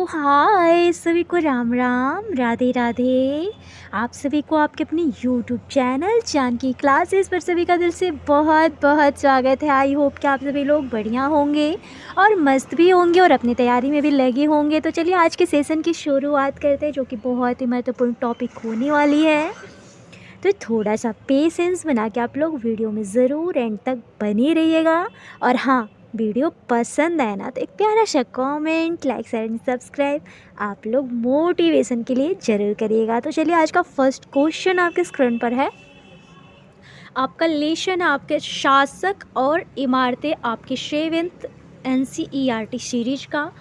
हाय सभी को राम राम राधे राधे। आप सभी को आपके अपने यूट्यूब चैनल जानकी क्लासेस पर सभी का दिल से बहुत बहुत स्वागत है। आई होप कि आप सभी लोग बढ़िया होंगे और मस्त भी होंगे और अपनी तैयारी में भी लगे होंगे। तो चलिए आज के सेशन की शुरुआत करते हैं, जो कि बहुत ही महत्वपूर्ण टॉपिक होने वाली है। तो थोड़ा सा पेशेंस बना के आप लोग वीडियो में ज़रूर एंड तक बने रहिएगा। और हाँ, वीडियो पसंद आए ना तो एक प्यारा सा comment, like, share and subscribe आप लोग मोटिवेशन के लिए ज़रूर करिएगा। तो चलिए आज का फर्स्ट क्वेश्चन आपके स्क्रीन पर है। आपका लेशन है आपके शासक और इमारतें, आपके 7th NCERT सीरीज का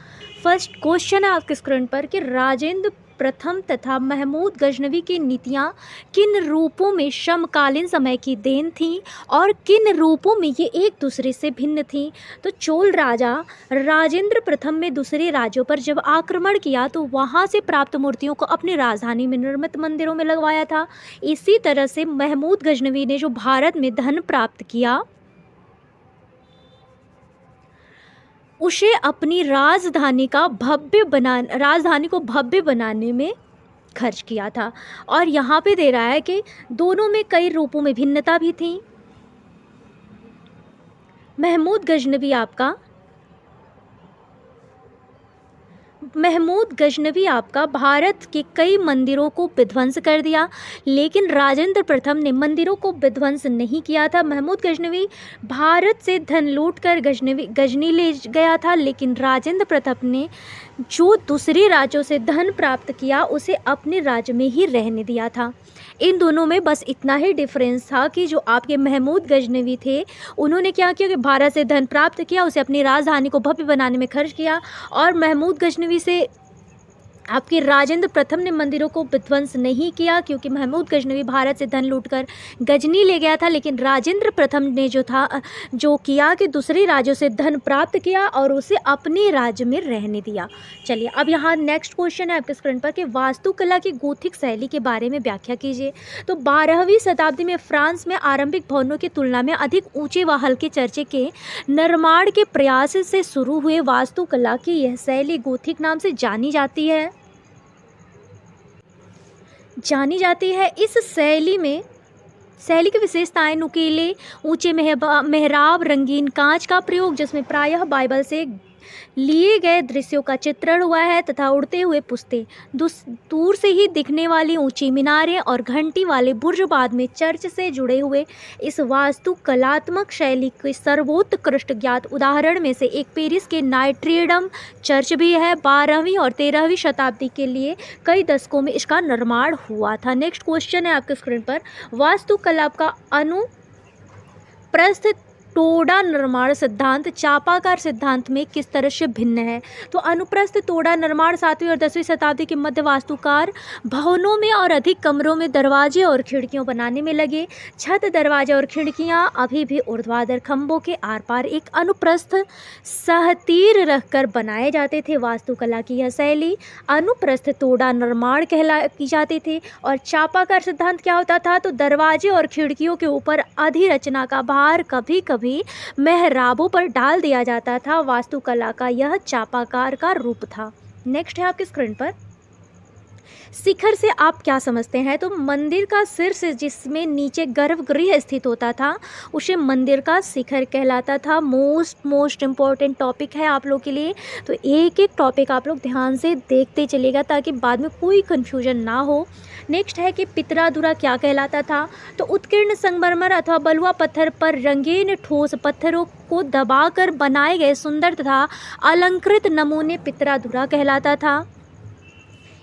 फर्स्ट क्वेश्चन है आपके स्क्रीन पर कि राजेंद्र प्रथम तथा महमूद गजनवी की नीतियाँ किन रूपों में समकालीन समय की देन थीं और किन रूपों में ये एक दूसरे से भिन्न थीं। तो चोल राजा राजेंद्र प्रथम में दूसरे राज्यों पर जब आक्रमण किया तो वहाँ से प्राप्त मूर्तियों को अपनी राजधानी में निर्मित मंदिरों में लगवाया था। इसी तरह से महमूद गजनवी ने जो भारत में धन प्राप्त किया उसे अपनी राजधानी को भव्य बनाने में खर्च किया था। और यहाँ पे दे रहा है कि दोनों में कई रूपों में भिन्नता भी थी। महमूद गजनवी आपका भारत के कई मंदिरों को विध्वंस कर दिया, लेकिन राजेंद्र प्रथम ने मंदिरों को विध्वंस नहीं किया था। महमूद गजनवी भारत से धन लूट कर गजनी ले गया था, लेकिन राजेंद्र प्रथम ने जो दूसरे राज्यों से धन प्राप्त किया उसे अपने राज्य में ही रहने दिया था। इन दोनों में बस इतना ही डिफरेंस था कि जो आपके महमूद गजनवी थे उन्होंने क्या किया कि भारत से धन प्राप्त किया, उसे अपनी राजधानी को भव्य बनाने में खर्च किया। और महमूद गजनवी से आपके राजेंद्र प्रथम ने मंदिरों को विध्वंस नहीं किया, क्योंकि महमूद गजनवी भारत से धन लूटकर गजनी ले गया था, लेकिन राजेंद्र प्रथम ने जो किया कि दूसरे राज्यों से धन प्राप्त किया और उसे अपने राज्य में रहने दिया। चलिए अब यहाँ नेक्स्ट क्वेश्चन है आपके स्क्रीन पर कि वास्तुकला की गोथिक शैली के बारे में व्याख्या कीजिए। तो 12वीं शताब्दी में फ्रांस में आरंभिक भवनों की तुलना में अधिक ऊंचे व हल्के चर्चे के निर्माण के प्रयास से शुरू हुए वास्तुकला की यह शैली गोथिक नाम से जानी जाती है। इस शैली की विशेषताएं नुकीले ऊंचे मेहराब, रंगीन कांच का प्रयोग जिसमें प्रायः बाइबल से लिए गए दृश्यों का चित्रण हुआ है तथा उड़ते हुए पुस्ते, दूर से ही दिखने वाली ऊंची मीनारें और घंटी वाले बुर्ज बाद में चर्च से जुड़े हुए इस वास्तुकलात्मक शैली के सर्वोत्कृष्ट ज्ञात उदाहरण में से एक पेरिस के नाइट्रेडम चर्च भी है। 12वीं और 13वीं शताब्दी के लिए कई दशकों में इसका निर्माण हुआ था। नेक्स्ट क्वेश्चन है आपके स्क्रीन पर, वास्तुकला का अनुप्रस्थ टोडा निर्माण सिद्धांत चापाकार सिद्धांत में किस तरह से भिन्न है। तो अनुप्रस्थ टोडा निर्माण 7वीं और 10वीं शताब्दी के मध्य वास्तुकार भवनों में और अधिक कमरों में दरवाजे और खिड़कियां बनाने में लगे। छत, दरवाजे और खिड़कियां अभी भी ऊर्ध्वाधर खंभों के आर पार एक अनुप्रस्थ सहतीर रखकर बनाए जाते थे। वास्तुकला की यह शैली अनुप्रस्थ टोडा निर्माण की जाती थी। और चापाकार सिद्धांत क्या होता था, तो दरवाजे और खिड़कियों के ऊपर अधिरचना का भार कभी कभी मेहराबों पर डाल दिया जाता था। वास्तुकला का यह चापाकार का रूप था। नेक्स्ट है आपके स्क्रीन पर, शिखर से आप क्या समझते हैं। तो मंदिर का शीर्ष जिसमें नीचे गर्भगृह स्थित होता था उसे मंदिर का शिखर कहलाता था। मोस्ट इम्पॉर्टेंट टॉपिक है आप लोग के लिए, तो एक एक टॉपिक आप लोग ध्यान से देखते चलेगा ताकि बाद में कोई कन्फ्यूजन ना हो। नेक्स्ट है कि पितराधुरा क्या कहलाता था। तो उत्कीर्ण संगमरमर अथवा बलुआ पत्थर पर रंगीन ठोस पत्थरों को दबाकर बनाए गए सुंदर तथा अलंकृत नमूने पितराधुरा कहलाता था।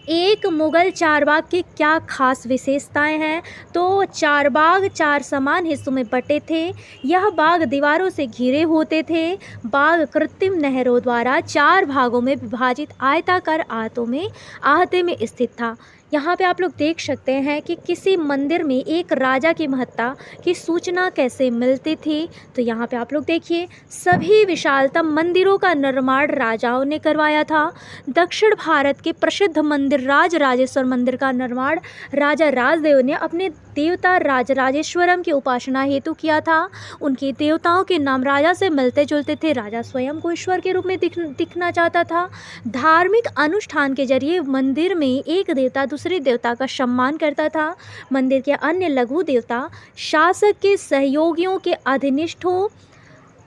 एक मुगल चारबाग की क्या खास विशेषताएं हैं। तो चारबाग 4 समान हिस्सों में बटे थे। यह बाग दीवारों से घिरे होते थे। बाग कृत्रिम नहरों द्वारा 4 भागों में विभाजित आयताकार आहते में स्थित था। यहाँ पे आप लोग देख सकते हैं कि किसी मंदिर में एक राजा की महत्ता की सूचना कैसे मिलती थी। तो यहाँ पे आप लोग देखिए, सभी विशालतम मंदिरों का निर्माण राजाओं ने करवाया था। दक्षिण भारत के प्रसिद्ध मंदिर राजराजेश्वर मंदिर का निर्माण राजा राजदेव ने अपने देवता राजराजेश्वरम की उपासना हेतु किया था। उनके देवताओं के नाम राजा से मिलते जुलते थे। राजा स्वयं को ईश्वर के रूप में दिखना चाहता था। धार्मिक अनुष्ठान के जरिए मंदिर में एक देवता दूसरे देवता का सम्मान करता था। मंदिर के अन्य लघु देवता शासक के सहयोगियों के अधिनिष्ठों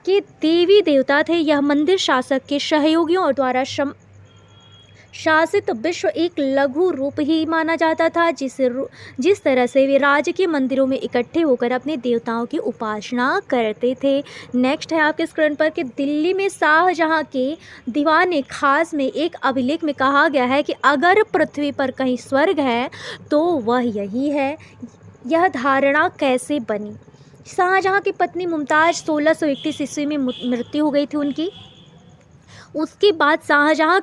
के देवी देवता थे। यह मंदिर शासक के सहयोगियों द्वारा शासित विश्व एक लघु रूप ही माना जाता था। जिस तरह से वे राज्य के मंदिरों में इकट्ठे होकर अपने देवताओं की उपासना करते थे। नेक्स्ट है आपके स्क्रीन पर कि दिल्ली में शाहजहां के दीवान खास में एक अभिलेख में कहा गया है कि अगर पृथ्वी पर कहीं स्वर्ग है तो वह यही है। यह धारणा कैसे बनी? शाहजहां की पत्नी मुमताज़ 1631 ईस्वी में मृत्यु हो गई थी उनकी। उसके बाद शाहजहां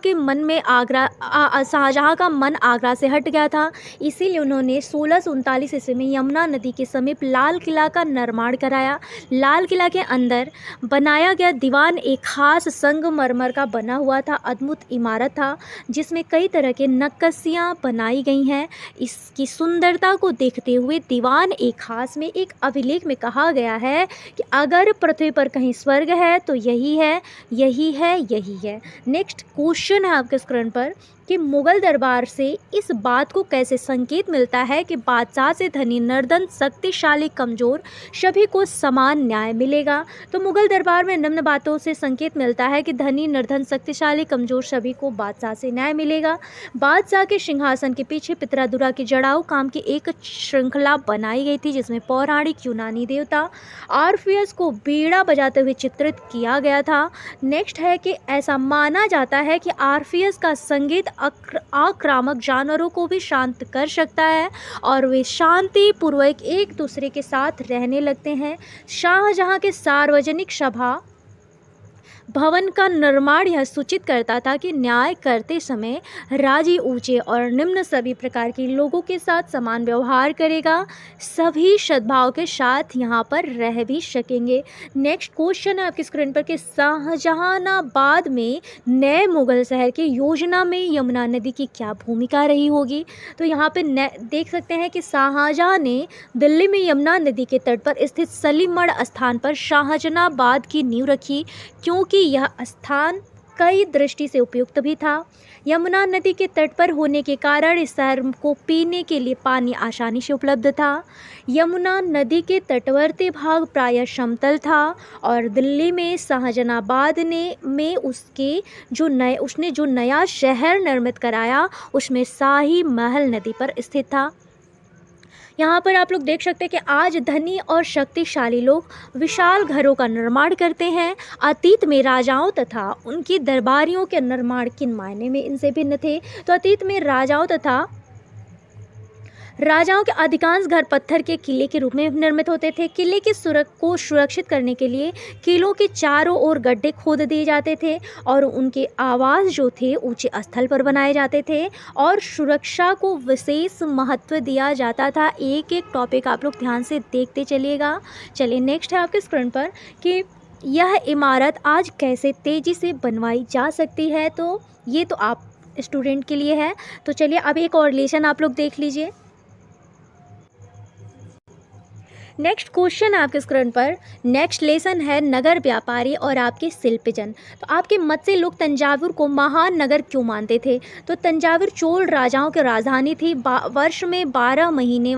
का मन आगरा से हट गया था। इसीलिए उन्होंने 1639 ईस्वी में यमुना नदी के समीप लाल किला का निर्माण कराया। लाल किला के अंदर बनाया गया दीवान एक खास संगमरमर का बना हुआ था। अद्भुत इमारत था जिसमें कई तरह के नक्काशियाँ बनाई गई हैं। इसकी सुंदरता को देखते हुए दीवान एक खास में एक अभिलेख में कहा गया है कि अगर पृथ्वी पर कहीं स्वर्ग है तो यही है, यही है, यही है। नेक्स्ट क्वेश्चन है आपके स्क्रीन पर कि मुगल दरबार से इस बात को कैसे संकेत मिलता है कि बादशाह से धनी, निर्धन, शक्तिशाली, कमजोर सभी को समान न्याय मिलेगा। तो मुगल दरबार में निम्न बातों से संकेत मिलता है कि धनी, निर्धन, शक्तिशाली, कमजोर सभी को बादशाह से न्याय मिलेगा। बादशाह के सिंहासन के पीछे पितरादुरा के जड़ाऊ काम की एक श्रृंखला बनाई गई थी जिसमें पौराणिक यूनानी देवता ऑर्फियस को बीड़ा बजाते हुए चित्रित किया गया था। नेक्स्ट है कि ऐसा माना जाता है कि ऑर्फियस का संगीत आक्रामक जानवरों को भी शांत कर सकता है और वे शांति पूर्वक एक दूसरे के साथ रहने लगते हैं। शाहजहां के सार्वजनिक सभा भवन का निर्माण यह सूचित करता था कि न्याय करते समय राजी ऊंचे और निम्न सभी प्रकार के लोगों के साथ समान व्यवहार करेगा। सभी सद्भाव के साथ यहाँ पर रह भी सकेंगे। नेक्स्ट क्वेश्चन है आपकी स्क्रीन पर कि शाहजहानाबाद में नए मुगल शहर की योजना में यमुना नदी की क्या भूमिका रही होगी? तो यहाँ पे देख सकते हैं कि शाहजहां ने दिल्ली में यमुना नदी के तट पर स्थित सलीमढ़ स्थान पर शाहजहानाबाद की नींव रखी क्योंकि यह स्थान कई दृष्टि से उपयुक्त भी था। यमुना नदी के तट पर होने के कारण इस शहर को पीने के लिए पानी आसानी से उपलब्ध था। यमुना नदी के तटवर्ती भाग प्रायः समतल था और दिल्ली में शाहजहानाबाद में उसने जो नया शहर निर्मित कराया उसमें शाही महल नदी पर स्थित था। यहाँ पर आप लोग देख सकते हैं कि आज धनी और शक्तिशाली लोग विशाल घरों का निर्माण करते हैं। अतीत में राजाओं तथा उनकी दरबारियों के निर्माण किन मायने में इनसे भिन्न थे? तो अतीत में राजाओं के अधिकांश घर पत्थर के किले के रूप में निर्मित होते थे। किले की को सुरक्षित करने के लिए किलों के चारों ओर गड्ढे खोद दिए जाते थे और उनके आवास जो थे ऊंचे स्थल पर बनाए जाते थे और सुरक्षा को विशेष महत्व दिया जाता था। एक एक टॉपिक आप लोग ध्यान से देखते चलिएगा। चलिए नेक्स्ट है आपके स्क्रीन पर कि यह इमारत आज कैसे तेज़ी से बनवाई जा सकती है। तो ये तो आप स्टूडेंट के लिए है। तो चलिए अब एक और लेसन आप लोग देख लीजिए। नेक्स्ट क्वेश्चन है आपके स्क्रीन पर। नेक्स्ट लेसन है नगर व्यापारी और आपके शिल्पजन। तो आपके मत से लोग तंजावुर को महान नगर क्यों मानते थे? तो तंजावुर चोल राजाओं की राजधानी थी। वर्ष में 12 महीने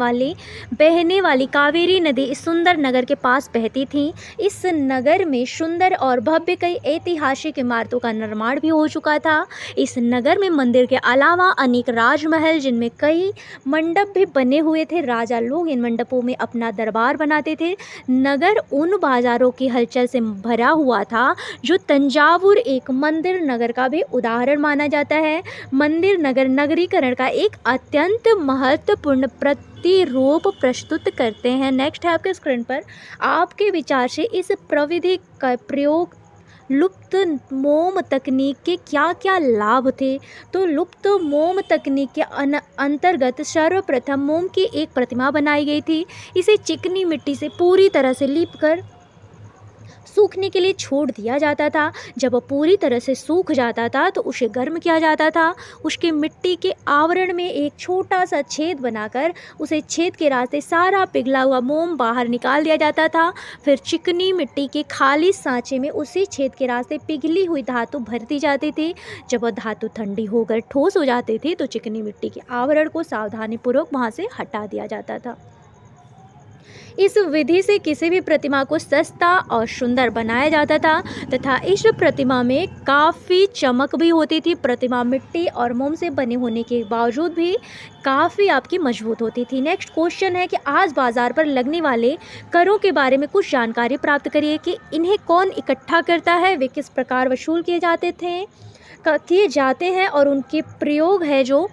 बहने वाली कावेरी नदी इस सुंदर नगर के पास बहती थी। इस नगर में सुंदर और भव्य कई ऐतिहासिक इमारतों का निर्माण भी हो चुका था। इस नगर में मंदिर के अलावा अनेक राजमहल जिनमें कई मंडप भी बने हुए थे। राजा लोग इन मंडपों में अपना दरबार बनाते थे। नगर उन बाजारों की हलचल से भरा हुआ था जो तंजावुर एक मंदिर नगर का भी उदाहरण माना जाता है। मंदिर नगर नगरीकरण का एक अत्यंत महत्वपूर्ण प्रतिरूप प्रस्तुत करते हैं। नेक्स्ट है आपके स्क्रीन पर। आपके विचार से इस प्रविधि का प्रयोग लुप्त मोम तकनीक के क्या क्या लाभ थे? तो लुप्त मोम तकनीक के अंतर्गत सर्वप्रथम मोम की एक प्रतिमा बनाई गई थी। इसे चिकनी मिट्टी से पूरी तरह से लीपकर सूखने के लिए छोड़ दिया जाता था। जब वह पूरी तरह से सूख जाता था तो उसे गर्म किया जाता था। उसके मिट्टी के आवरण में एक छोटा सा छेद बनाकर उसे छेद के रास्ते सारा पिघला हुआ मोम बाहर निकाल दिया जाता था। फिर चिकनी मिट्टी के खाली सांचे में उसी छेद के रास्ते पिघली हुई धातु भर दी जाती थी। जब वह धातु ठंडी होकर ठोस हो जाती थी तो चिकनी मिट्टी के आवरण को सावधानीपूर्वक वहाँ से हटा दिया जाता था। इस विधि से किसी भी प्रतिमा को सस्ता और सुंदर बनाया जाता था तथा इस प्रतिमा में काफ़ी चमक भी होती थी। प्रतिमा मिट्टी और मोम से बने होने के बावजूद भी काफ़ी आपकी मजबूत होती थी। नेक्स्ट क्वेश्चन है कि आज बाज़ार पर लगने वाले करों के बारे में कुछ जानकारी प्राप्त करिए कि इन्हें कौन इकट्ठा करता है, वे किस प्रकार वसूल किए जाते हैं और उनके प्रयोग है जो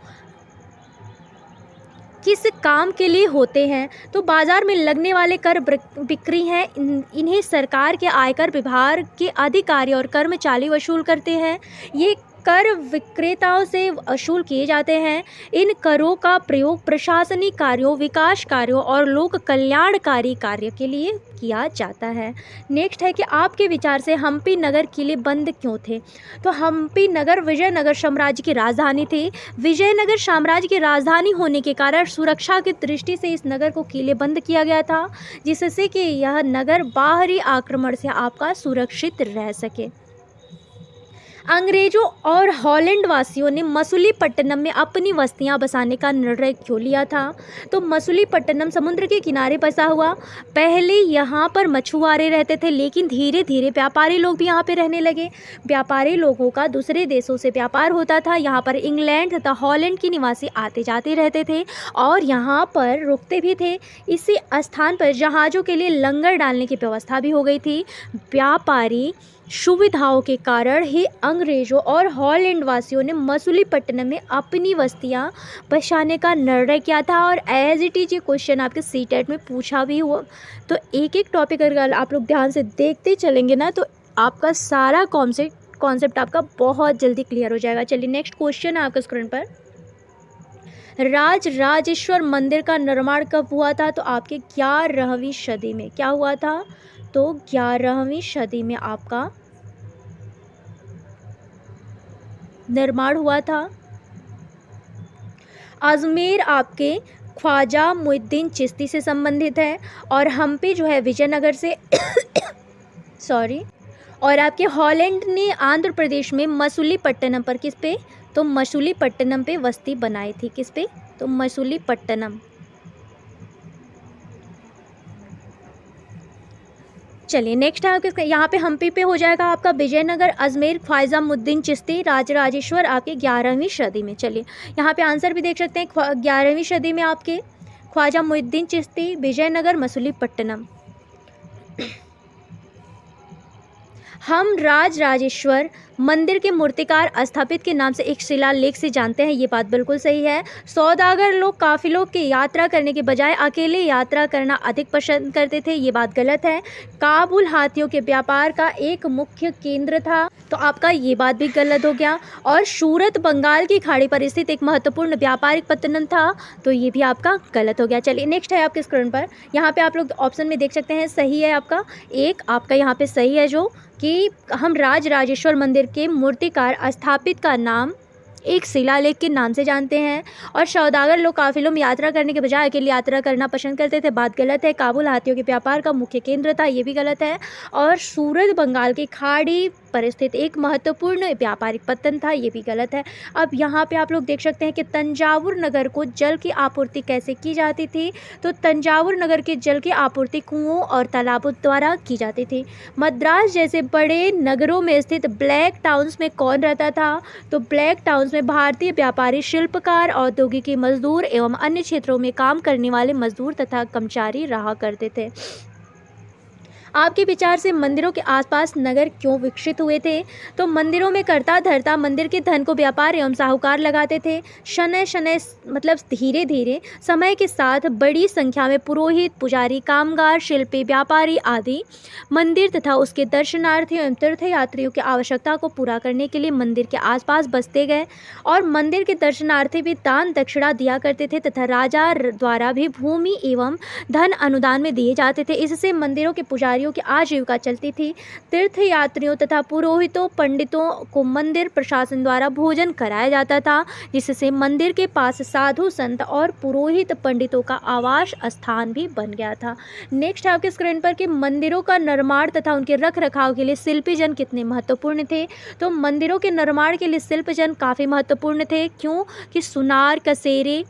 किस काम के लिए होते हैं। तो बाज़ार में लगने वाले कर बिक्री हैं, इन्हें सरकार के आयकर विभाग के अधिकारी और कर्मचारी वसूल करते हैं। ये कर विक्रेताओं से वसूल किए जाते हैं। इन करों का प्रयोग प्रशासनिक कार्यों, विकास कार्यों और लोक कल्याणकारी कार्य के लिए किया जाता है। नेक्स्ट है कि आपके विचार से हम्पी नगर किले बंद क्यों थे। तो हम्पी नगर विजयनगर साम्राज्य की राजधानी थी। विजयनगर साम्राज्य की राजधानी होने के कारण सुरक्षा की दृष्टि से इस नगर को किले बंद किया गया था, जिससे कि यह नगर बाहरी आक्रमण से आपका सुरक्षित रह सके। अंग्रेजों और हॉलैंड वासियों ने मसूलीपट्टनम में अपनी बस्तियां बसाने का निर्णय क्यों लिया था। तो मसूलीपट्टनम समुद्र के किनारे बसा हुआ। पहले यहाँ पर मछुआरे रहते थे, लेकिन धीरे धीरे व्यापारी लोग भी यहाँ पे रहने लगे। व्यापारी लोगों का दूसरे देशों से व्यापार होता था। यहाँ पर इंग्लैंड तथा हॉलैंड के निवासी आते जाते रहते थे और यहाँ पर रुकते भी थे। इसी स्थान पर जहाज़ों के लिए लंगर डालने की व्यवस्था भी हो गई थी। व्यापारी सुविधाओं के कारण ही अंग्रेजों और हॉलैंड वासियों ने मसूलीपट्टनम में अपनी बस्तियां बसाने का निर्णय किया था। और एज इट इज ये क्वेश्चन आपके सीटेट में पूछा भी हुआ। तो एक एक टॉपिक अगर आप लोग ध्यान से देखते चलेंगे ना तो आपका सारा कॉन्सेप्ट आपका बहुत जल्दी क्लियर हो जाएगा। चलिए नेक्स्ट क्वेश्चन है आपके स्क्रीन पर। राजराजेश्वर मंदिर का निर्माण कब हुआ था। तो आपके 11वीं सदी में क्या हुआ था। तो 11वीं सदी में आपका निर्माण हुआ था। अजमेर आपके ख्वाजा मुइनुद्दीन चिश्ती से संबंधित है और हम्पी जो है विजयनगर से सॉरी। और आपके हॉलैंड ने आंध्र प्रदेश में मसूलीपट्टनम पर किस पे। तो मसूलीपट्टनम पे बस्ती बनाई थी। किस पे। तो मसूलीपट्टनम। चलिए नेक्स्ट है आपके यहाँ पे हम्पी पे हो जाएगा आपका विजयनगर, अजमेर, ख्वाजा मुइनुद्दीन चिश्ती, राजराजेश्वर आपके 11वीं सदी में। चलिए यहाँ पे आंसर भी देख सकते हैं। 11वीं सदी में आपके ख्वाजा मुइनुद्दीन चिश्ती, विजयनगर, मसूलीपट्टनम। हम राजराजेश्वर मंदिर के मूर्तिकार स्थापित के नाम से एक शिलालेख से जानते हैं। ये बात बिल्कुल सही है। सौदागर लोग काफिलों की यात्रा करने के बजाय अकेले यात्रा करना अधिक पसंद करते थे। ये बात गलत है। काबुल हाथियों के व्यापार का एक मुख्य केंद्र था। तो आपका ये बात भी गलत हो गया। और सूरत बंगाल की खाड़ी पर स्थित एक महत्वपूर्ण व्यापारिक पत्तन था। तो ये भी आपका गलत हो गया। चलिए नेक्स्ट है आपके स्क्रीन पर। यहाँ पे आप लोग ऑप्शन में देख सकते हैं। सही है आपका एक, आपका यहाँ पे सही है जो कि हम राजराजेश्वर मंदिर के मूर्तिकार स्थापित का नाम एक शिलालेख के नाम से जानते हैं। और सौदागर लोग काफिलों में यात्रा करने के बजाय अकेले यात्रा करना पसंद करते थे। बात गलत है। काबुल हाथियों के व्यापार का मुख्य केंद्र था। ये भी गलत है। और सूरत बंगाल की खाड़ी पर स्थित एक महत्वपूर्ण व्यापारिक पत्तन था। ये भी गलत है। अब यहाँ पे आप लोग देख सकते हैं कि तंजावुर नगर को जल की आपूर्ति कैसे की जाती थी। तो तंजावुर नगर के जल की आपूर्ति कुओं और तालाबों द्वारा की जाती थी। मद्रास जैसे बड़े नगरों में स्थित ब्लैक टाउन्स में कौन रहता था। तो ब्लैक टाउन्स में भारतीय व्यापारी, शिल्पकार, औद्योगिकी मजदूर एवं अन्य क्षेत्रों में काम करने वाले मजदूर तथा कर्मचारी रहा करते थे। आपके विचार से मंदिरों के आसपास नगर क्यों विकसित हुए थे। तो मंदिरों में करता धरता मंदिर के धन को व्यापार एवं साहूकार लगाते थे। शनय शनय मतलब धीरे धीरे समय के साथ बड़ी संख्या में पुरोहित, पुजारी, कामगार, शिल्पी, व्यापारी आदि मंदिर तथा उसके दर्शनार्थियों एवं तीर्थयात्रियों की आवश्यकता को पूरा करने के लिए मंदिर के आसपास बसते गए। और मंदिर के दर्शनार्थी भी दान दक्षिणा दिया करते थे तथा राजा द्वारा भी भूमि एवं धन अनुदान में दिए जाते थे। इससे मंदिरों के पुजारी कर्मचारियों की आजीविका चलती थी। तीर्थयात्रियों तथा पुरोहितों पंडितों को मंदिर प्रशासन द्वारा भोजन कराया जाता था, जिससे मंदिर के पास साधु संत और पुरोहित पंडितों का आवास स्थान भी बन गया था। नेक्स्ट है आपके स्क्रीन पर कि मंदिरों का निर्माण तथा उनके रख रखाव के लिए शिल्पी जन कितने महत्वपूर्ण थे। तो मंदिरों के निर्माण के लिए शिल्पी जन काफ़ी महत्वपूर्ण थे। क्यों कि सुनार, कसेरे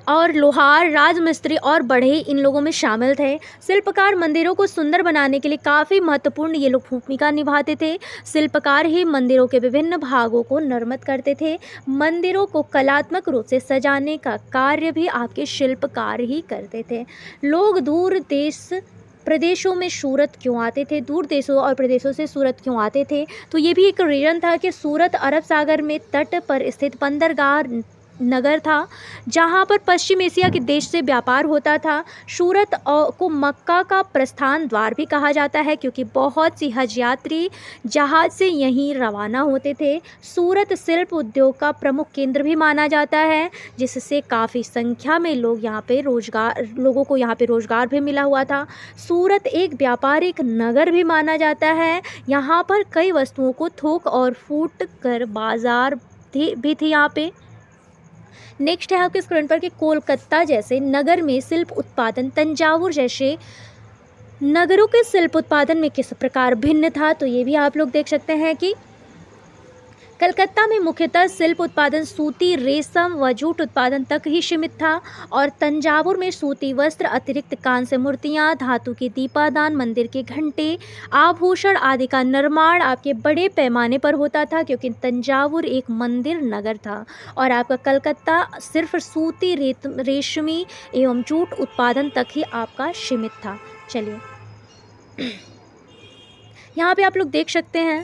और लोहार, राजमिस्त्री और बढ़ई इन लोगों में शामिल थे। शिल्पकार मंदिरों को सुंदर बनाने के लिए काफ़ी महत्वपूर्ण ये लोग भूमिका निभाते थे। शिल्पकार ही मंदिरों के विभिन्न भागों को निर्मित करते थे। मंदिरों को कलात्मक रूप से सजाने का कार्य भी आपके शिल्पकार ही करते थे। लोग दूर देश प्रदेशों में सूरत क्यों आते थे, दूर देशों और प्रदेशों से सूरत क्यों आते थे। तो ये भी एक रीज़न था कि सूरत अरब सागर में तट पर स्थित बंदरगाह नगर था, जहां पर पश्चिम एशिया के देश से व्यापार होता था। सूरत को मक्का का प्रस्थान द्वार भी कहा जाता है, क्योंकि बहुत सी हज यात्री जहाज से यहीं रवाना होते थे। सूरत शिल्प उद्योग का प्रमुख केंद्र भी माना जाता है, जिससे काफ़ी संख्या में लोगों को यहाँ पे रोजगार भी मिला हुआ था। सूरत एक व्यापारिक नगर भी माना जाता है। यहाँ पर कई वस्तुओं को थोक और फूट कर बाजार भी थी यहाँ पे। नेक्स्ट है आपके स्क्रीन पर कि कोलकाता जैसे नगर में शिल्प उत्पादन तंजावुर जैसे नगरों के शिल्प उत्पादन में किस प्रकार भिन्न था। तो ये भी आप लोग देख सकते हैं कि कलकत्ता में मुख्यतः शिल्प उत्पादन सूती, रेशम व जूट उत्पादन तक ही सीमित था, और तंजावुर में सूती वस्त्र अतिरिक्त कांस्य मूर्तियाँ, धातु के दीपादान, मंदिर के घंटे, आभूषण आदि का निर्माण आपके बड़े पैमाने पर होता था, क्योंकि तंजावुर एक मंदिर नगर था और आपका कलकत्ता सिर्फ सूती, रेशमी एवं जूट उत्पादन तक ही आपका सीमित था। चलिए यहाँ पे आप लोग देख सकते हैं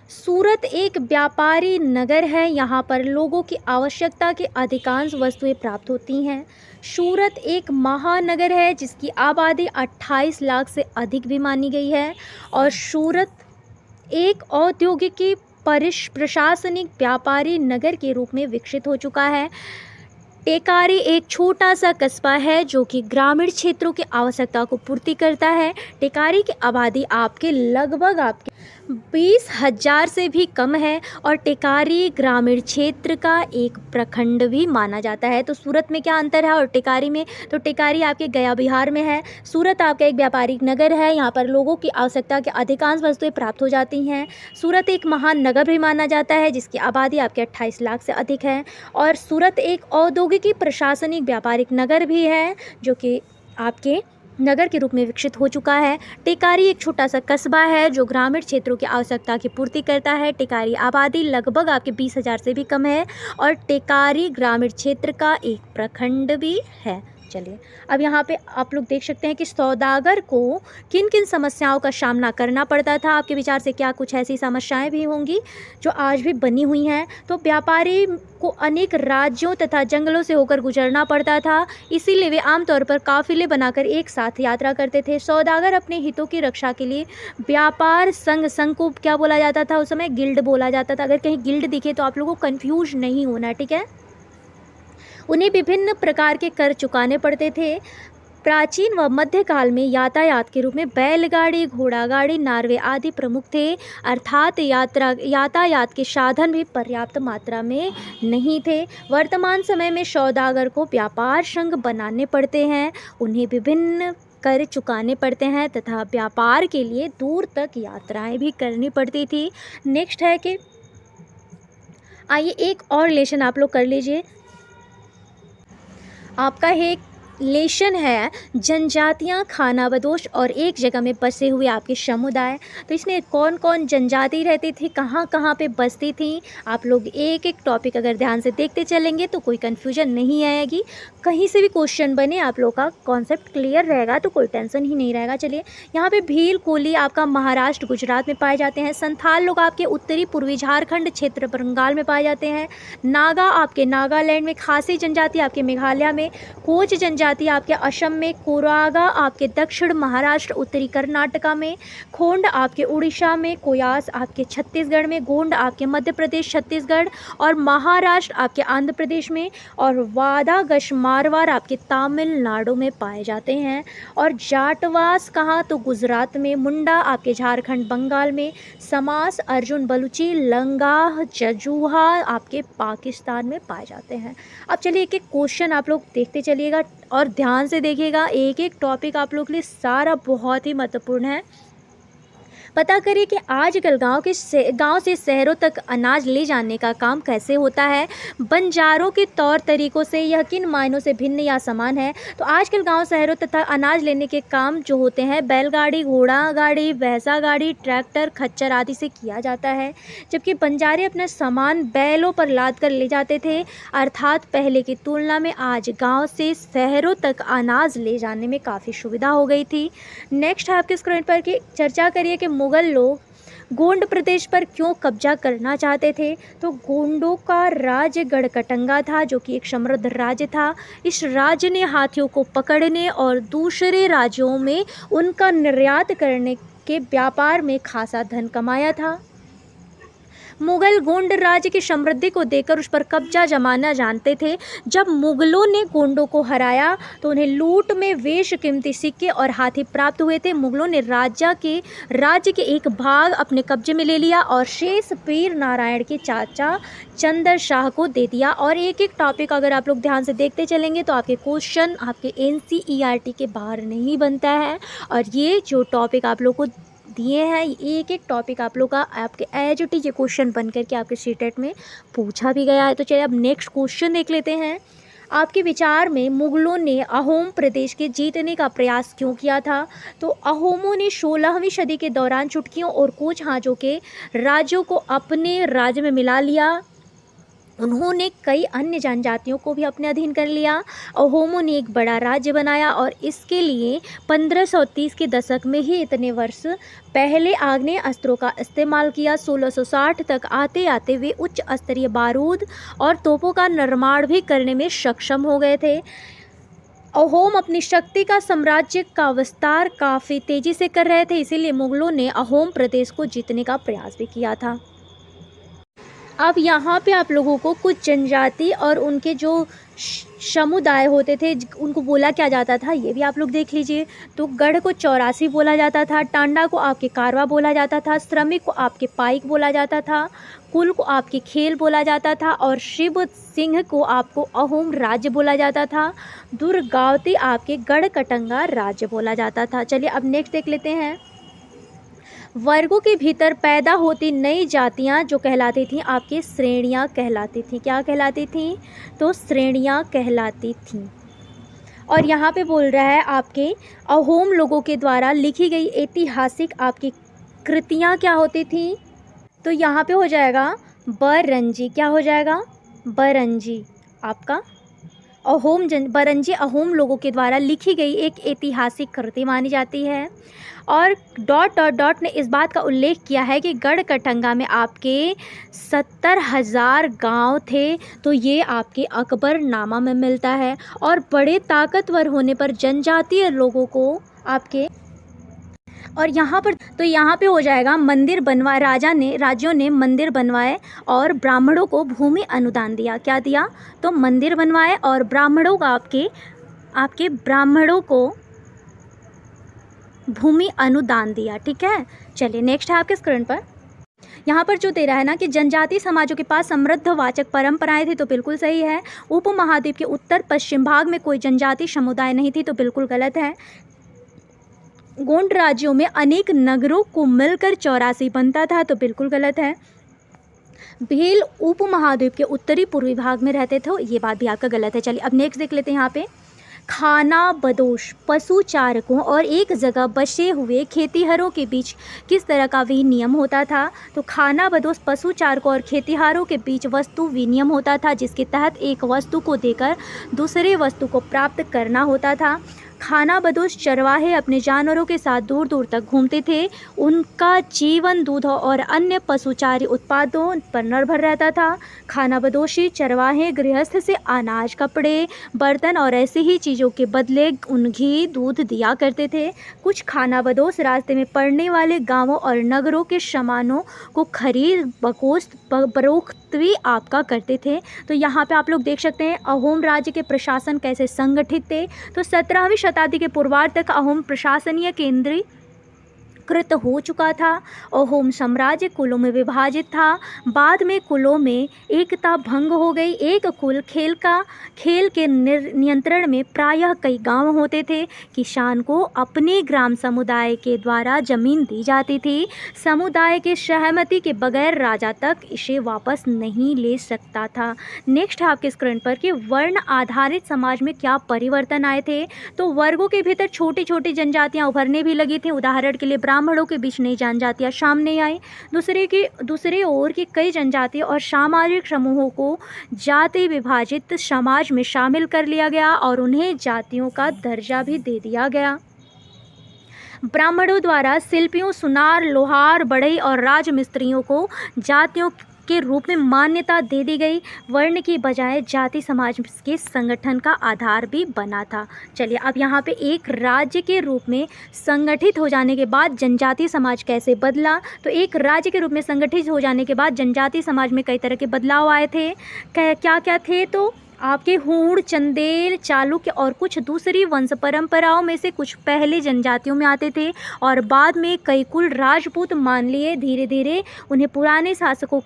सूरत एक व्यापारी नगर है। यहाँ पर लोगों की आवश्यकता की अधिकांश वस्तुएं प्राप्त होती हैं। सूरत एक महानगर है जिसकी आबादी 28 लाख से अधिक भी मानी गई है, और सूरत एक औद्योगिकी प्रशासनिक व्यापारी नगर के रूप में विकसित हो चुका है। टेकारी एक छोटा सा कस्बा है जो कि ग्रामीण क्षेत्रों की आवश्यकता को पूर्ति करता है। टेकारी की आबादी आपके लगभग 20,000 से भी कम है, और टेकारी ग्रामीण क्षेत्र का एक प्रखंड भी माना जाता है। तो सूरत में क्या अंतर है और टेकारी में? तो टेकारी आपके गया बिहार में है। सूरत आपका एक व्यापारिक नगर है, यहाँ पर लोगों की आवश्यकता के अधिकांश वस्तुएं प्राप्त हो जाती हैं। सूरत एक महान नगर भी माना जाता है जिसकी आबादी आपके 28 लाख से अधिक है, और सूरत एक औद्योगिकी प्रशासनिक व्यापारिक नगर भी है जो कि आपके नगर के रूप में विकसित हो चुका है। टेकारी एक छोटा सा कस्बा है जो ग्रामीण क्षेत्रों की आवश्यकता की पूर्ति करता है। टेकारी आबादी लगभग आपके 20,000 से भी कम है, और टेकारी ग्रामीण क्षेत्र का एक प्रखंड भी है। चलिए अब यहाँ पे आप लोग देख सकते हैं कि सौदागर को किन किन समस्याओं का सामना करना पड़ता था। आपके विचार से क्या कुछ ऐसी समस्याएं भी होंगी जो आज भी बनी हुई हैं? तो व्यापारी को अनेक राज्यों तथा जंगलों से होकर गुजरना पड़ता था, इसीलिए वे आमतौर पर काफिले बनाकर एक साथ यात्रा करते थे। सौदागर अपने हितों की रक्षा के लिए व्यापार संघ को क्या बोला जाता था? उस समय गिल्ड बोला जाता था। अगर कहीं गिल्ड दिखे तो आप लोगों को कन्फ्यूज नहीं होना, ठीक है। उन्हें विभिन्न प्रकार के कर चुकाने पड़ते थे। प्राचीन व मध्यकाल में यातायात के रूप में बैलगाड़ी, घोड़ा गाड़ी, नार्वे आदि प्रमुख थे, अर्थात यातायात के साधन भी पर्याप्त मात्रा में नहीं थे। वर्तमान समय में सौदागर को व्यापार संघ बनाने पड़ते हैं, उन्हें विभिन्न कर चुकाने पड़ते हैं तथा व्यापार के लिए दूर तक यात्राएं भी करनी पड़ती थी। नेक्स्ट है कि आइए एक और रिलेशन आप लोग कर लीजिए। आपका एक लेशन है जनजातियां, खानाबदोश और एक जगह में बसे हुए आपके समुदाय। तो इसमें कौन कौन जनजाति रहती थी, कहाँ कहाँ पे बसती थी, आप लोग एक एक टॉपिक अगर ध्यान से देखते चलेंगे तो कोई कन्फ्यूजन नहीं आएगी। कहीं से भी क्वेश्चन बने आप लोग का कॉन्सेप्ट क्लियर रहेगा तो कोई टेंशन ही नहीं रहेगा। चलिए यहाँ पे भील, कोली आपका महाराष्ट्र, गुजरात में पाए जाते हैं। संथाल लोग आपके उत्तरी पूर्वी झारखंड क्षेत्र बंगाल में पाए जाते हैं। नागा आपके नागालैंड में, खासी जनजाति आपके मेघालय में, कोच जनजाति जनजाति आपके असम में, कोरागा आपके दक्षिण महाराष्ट्र उत्तरी कर्नाटका में, खोंड आपके उड़ीसा में, कोयास आपके छत्तीसगढ़ में, गोंड आपके मध्य प्रदेश छत्तीसगढ़ और महाराष्ट्र आपके आंध्र प्रदेश में, और वादागश मारवाड़ आपके तमिलनाडु में पाए जाते हैं। और जाटवास कहाँ, तो गुजरात में, मुंडा आपके झारखंड बंगाल में, समास अर्जुन बलूची लंगाह जजूहा आपके पाकिस्तान में पाए जाते हैं। अब चलिए एक एक क्वेश्चन आप लोग देखते चलिएगा और ध्यान से देखिएगा, एक एक टॉपिक आप लोग के लिए सारा बहुत ही महत्वपूर्ण है। पता करिए कि आजकल गांव से शहरों तक अनाज ले जाने का काम कैसे होता है। बंजारों के तौर तरीकों से यह किन मायनों से भिन्न या समान है। तो आजकल गांव शहरों तथा अनाज लेने के काम जो होते हैं बैलगाड़ी, घोड़ा गाड़ी, भैंसा गाड़ी, ट्रैक्टर, खच्चर आदि से किया जाता है, जबकि बंजारे अपना सामान बैलों पर लाद कर ले जाते थे। अर्थात पहले की तुलना में आज गाँव से शहरों तक अनाज ले जाने में काफ़ी सुविधा हो गई थी। नेक्स्ट है आपके स्क्रीन पर कि चर्चा करिए कि मुगल लोग गोंड प्रदेश पर क्यों कब्जा करना चाहते थे। तो गोंडों का राज्य गढ़कटंगा था, जो कि एक समृद्ध राज्य था। इस राज्य ने हाथियों को पकड़ने और दूसरे राज्यों में उनका निर्यात करने के व्यापार में खासा धन कमाया था। मुगल गोंड राज्य की समृद्धि को देखकर उस पर कब्जा जमाना जानते थे। जब मुगलों ने गोंडों को हराया तो उन्हें लूट में बेशकीमती सिक्के और हाथी प्राप्त हुए थे। मुगलों ने राज्य के एक भाग अपने कब्जे में ले लिया और शेष वीर नारायण के चाचा चंदर शाह को दे दिया। और एक एक टॉपिक अगर आप लोग ध्यान से देखते चलेंगे तो आपके क्वेश्चन आपके NCERT के बाहर नहीं बनता है। और ये जो टॉपिक आप लोग को दिए हैं, एक एक टॉपिक आप लोग का आपके एज इट इज क्वेश्चन बन करके आपके सीटेट में पूछा भी गया है। तो चलिए अब नेक्स्ट क्वेश्चन देख लेते हैं। आपके विचार में मुगलों ने अहोम प्रदेश के जीतने का प्रयास क्यों किया था। तो अहोमों ने 16वीं सदी के दौरान चुटकियों और कोचहाजों के राज्यों को अपने राज्य में मिला लिया। उन्होंने कई अन्य जनजातियों को भी अपने अधीन कर लिया। अहोमों ने एक बड़ा राज्य बनाया और इसके लिए 1530 के दशक में ही इतने वर्ष पहले आग्नेय अस्त्रों का इस्तेमाल किया। 1660 तक आते आते वे उच्च स्तरीय बारूद और तोपों का निर्माण भी करने में सक्षम हो गए थे। अहोम अपनी शक्ति का साम्राज्य का विस्तार काफ़ी तेज़ी से कर रहे थे, इसीलिए मुगलों ने अहोम प्रदेश को जीतने का प्रयास भी किया था। अब यहाँ पे आप लोगों को कुछ जनजाति और उनके जो समुदाय होते थे उनको बोला क्या जाता था, ये भी आप लोग देख लीजिए। तो गढ़ को चौरासी बोला जाता था, टांडा को आपके कारवा बोला जाता था, श्रमिक को आपके पाइक बोला जाता था, कुल को आपके खेल बोला जाता था और शिव सिंह को आपको अहोम राज्य बोला जाता था। दुर्गावती आपके गढ़कटंगा राज्य बोला जाता था। चलिए अब नेक्स्ट देख लेते हैं। वर्गों के भीतर पैदा होती नई जातियां जो कहलाती थीं आपकी श्रेणियां कहलाती थीं। क्या कहलाती थीं? तो श्रेणियां कहलाती थीं। और यहाँ पे बोल रहा है आपके अहोम लोगों के द्वारा लिखी गई ऐतिहासिक आपकी कृतियाँ क्या होती थीं। तो यहाँ पे हो जाएगा बरंजी। क्या हो जाएगा? बरंजी आपका बरंजी अहोम लोगों के द्वारा लिखी गई एक ऐतिहासिक कृति मानी जाती है। और डॉट ने इस बात का उल्लेख किया है कि गढ़कटंगा में आपके 70,000 गांव थे। तो ये आपके अकबरनामा में मिलता है। और बड़े ताकतवर होने पर जनजातीय लोगों को आपके और यहाँ पे हो जाएगा मंदिर बनवाए। राज्यों ने मंदिर बनवाए और ब्राह्मणों को भूमि अनुदान दिया। क्या दिया? तो मंदिर बनवाए और ब्राह्मणों का आपके ब्राह्मणों को भूमि अनुदान दिया। ठीक है, चलिए नेक्स्ट है आपके स्क्रीन पर। यहाँ पर जो दे रहा है ना कि जनजातीय समाजों के पास समृद्ध वाचक परंपराएं थी, तो बिल्कुल सही है। उपमहाद्वीप के उत्तर पश्चिम भाग में कोई जनजातीय समुदाय नहीं थी, तो बिल्कुल गलत है। गोंड राज्यों में अनेक नगरों को मिलकर 84 बनता था, तो बिल्कुल गलत है। भील उपमहाद्वीप के उत्तरी पूर्वी भाग में रहते थे, ये बात भी आपका गलत है। चलिए अब नेक्स्ट देख लेते हैं। यहाँ पे खाना बदोश पशु चारकों और एक जगह बसे हुए खेतीहरों के बीच किस तरह का विनियम होता था। तो खाना बदोश पशु चारकों और खेतीहरों के बीच वस्तु विनियम होता था, जिसके तहत एक वस्तु को देकर दूसरे वस्तु को प्राप्त करना होता था। खानाबदोश चरवाहे अपने जानवरों के साथ दूर दूर तक घूमते थे। उनका जीवन दूध और अन्य पशुचारी उत्पादों पर निर्भर रहता था। खानाबदोशी चरवाहे गृहस्थ से अनाज, कपड़े, बर्तन और ऐसी ही चीज़ों के बदले घी, दूध दिया करते थे। कुछ खानाबदोश रास्ते में पड़ने वाले गांवों और नगरों के सामानों को खरीद बरोख्त भी आपका करते थे। तो यहाँ पे आप लोग देख सकते हैं अहोम राज्य के प्रशासन कैसे संगठित थे। तो 17वीं शताब्दी के पूर्वार्ध तक अहोम प्रशासनीय केंद्रीय कृत हो चुका था। अहोम साम्राज्य कुलों में विभाजित था। बाद में कुलों में एकता भंग हो गई। एक कुल खेल के नियंत्रण में प्रायः कई गांव होते थे। किसान को अपने ग्राम समुदाय के द्वारा जमीन दी जाती थी। समुदाय के सहमति के बगैर राजा तक इसे वापस नहीं ले सकता था। नेक्स्ट है आपके स्क्रीन पर कि वर्ण आधारित समाज में क्या परिवर्तन आए थे। तो वर्गों के भीतर छोटी छोटी जनजातियां उभरने भी लगी थी। उदाहरण के लिए ब्राह्मणों के बीच नई जनजातियां सामने आई। दूसरी ओर की कई जनजातियों और सामाजिक समूहों को जाति विभाजित समाज में शामिल कर लिया गया और उन्हें जातियों का दर्जा भी दे दिया गया। ब्राह्मणों द्वारा शिल्पियों, सुनार, लोहार, बढ़ई और राजमिस्त्रियों को जातियों के रूप में मान्यता दे दी गई। वर्ण की बजाय जाति समाज के संगठन का आधार भी बना था। चलिए अब यहाँ पे एक राज्य के रूप में संगठित हो जाने के बाद जनजातीय समाज कैसे बदला। तो एक राज्य के रूप में संगठित हो जाने के बाद जनजातीय समाज में कई तरह के बदलाव आए थे। क्या क्या थे तो आपके हूण, चंदेल, चालुक्य और कुछ दूसरी वंश परंपराओं में से कुछ पहले जनजातियों में आते थे और बाद में कई कुल राजपूत मान लिए। धीरे धीरे उन्होंने पुराने शासकों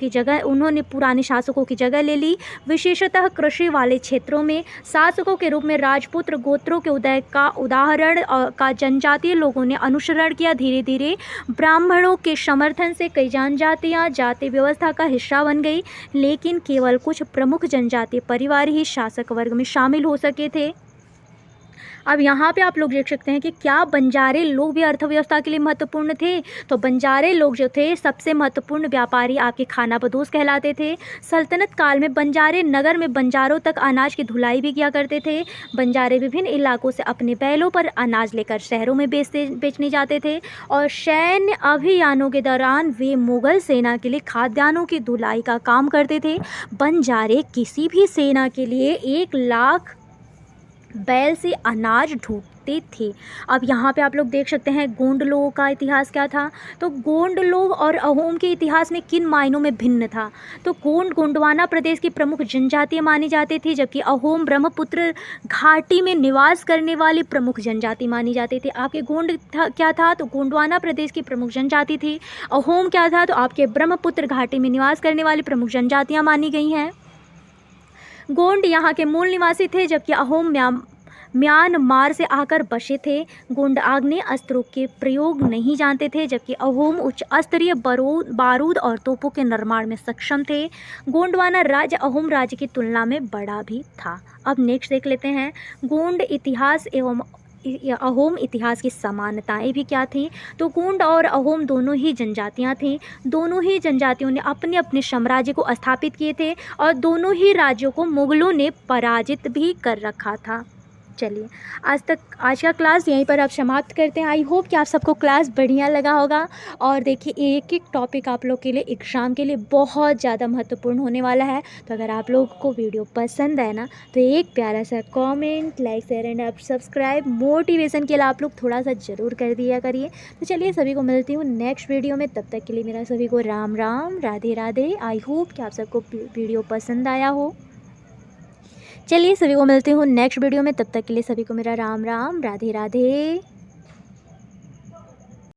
की जगह ले ली। विशेषतः कृषि वाले क्षेत्रों में शासकों के रूप में राजपूत गोत्रों के उदय का उदाहरण का जनजातीय लोगों ने अनुसरण किया। धीरे धीरे ब्राह्मणों के समर्थन से कई जनजातियाँ जाति व्यवस्था का हिस्सा बन गई, लेकिन केवल कुछ प्रमुख जनजातीय परिवार ही शासक वर्ग में शामिल हो सके थे। अब यहाँ पे आप लोग देख सकते हैं कि क्या बंजारे लोग भी अर्थव्यवस्था के लिए महत्वपूर्ण थे। तो बंजारे लोग जो थे सबसे महत्वपूर्ण व्यापारी आपके खानाबदोश कहलाते थे। सल्तनत काल में बंजारे नगर में बंजारों तक अनाज की ढुलाई भी किया करते थे। बंजारे विभिन्न इलाकों से अपने बैलों पर अनाज लेकर शहरों में बेचने जाते थे और सैन्य अभियानों के दौरान वे मुगल सेना के लिए खाद्यान्नों की ढुलाई का काम करते थे। बंजारे किसी भी सेना के लिए 1 लाख बैल से अनाज ढूंढते थे। अब यहाँ पे आप लोग देख सकते हैं गोंड लोगों का इतिहास क्या था। तो गोंड लोग और अहोम के इतिहास में किन मायनों में भिन्न था। तो गोंडवाना प्रदेश की प्रमुख जनजाति मानी जाती थी, जबकि अहोम ब्रह्मपुत्र घाटी में निवास करने वाली प्रमुख जनजाति मानी जाती थी। आपके गोंड क्या था। तो गोंडवाना प्रदेश की प्रमुख जनजाति थी। अहोम क्या था। तो आपके ब्रह्मपुत्र घाटी में निवास करने वाली प्रमुख जनजातियाँ मानी गई हैं। गोंड यहाँ के मूल निवासी थे, जबकि अहोम म्यांमार से आकर बसे थे। गोंड आग्नेय अस्त्रों के प्रयोग नहीं जानते थे, जबकि अहोम उच्च स्तरीय बारूद और तोपों के निर्माण में सक्षम थे। गोंडवाना राज्य अहोम राज्य की तुलना में बड़ा भी था। अब नेक्स्ट देख लेते हैं गोंड इतिहास एवं अहोम इतिहास की समानताएं भी क्या थीं। तो गोंड और अहोम दोनों ही जनजातियां थीं। दोनों ही जनजातियों ने अपने अपने साम्राज्य को स्थापित किए थे और दोनों ही राज्यों को मुगलों ने पराजित भी कर रखा था। चलिए आज का क्लास यहीं पर आप समाप्त करते हैं। आई होप कि आप सबको क्लास बढ़िया लगा होगा। और देखिए एक एक टॉपिक आप लोग के लिए एग्ज़ाम के लिए बहुत ज़्यादा महत्वपूर्ण होने वाला है। तो अगर आप लोग को वीडियो पसंद है ना तो एक प्यारा सा कमेंट, लाइक, शेयर एंड आप सब्सक्राइब मोटिवेशन के लिए आप लोग थोड़ा सा ज़रूर कर दिया करिए। तो चलिए सभी को मिलती हूँ नेक्स्ट वीडियो में। तब तक के लिए मेरा सभी को राम राम, राधे राधे। आई होप कि आप सबको वीडियो पसंद आया हो। चलिए सभी को मिलती हूँ नेक्स्ट वीडियो में। तब तक के लिए सभी को मेरा राम राम, राधे राधे।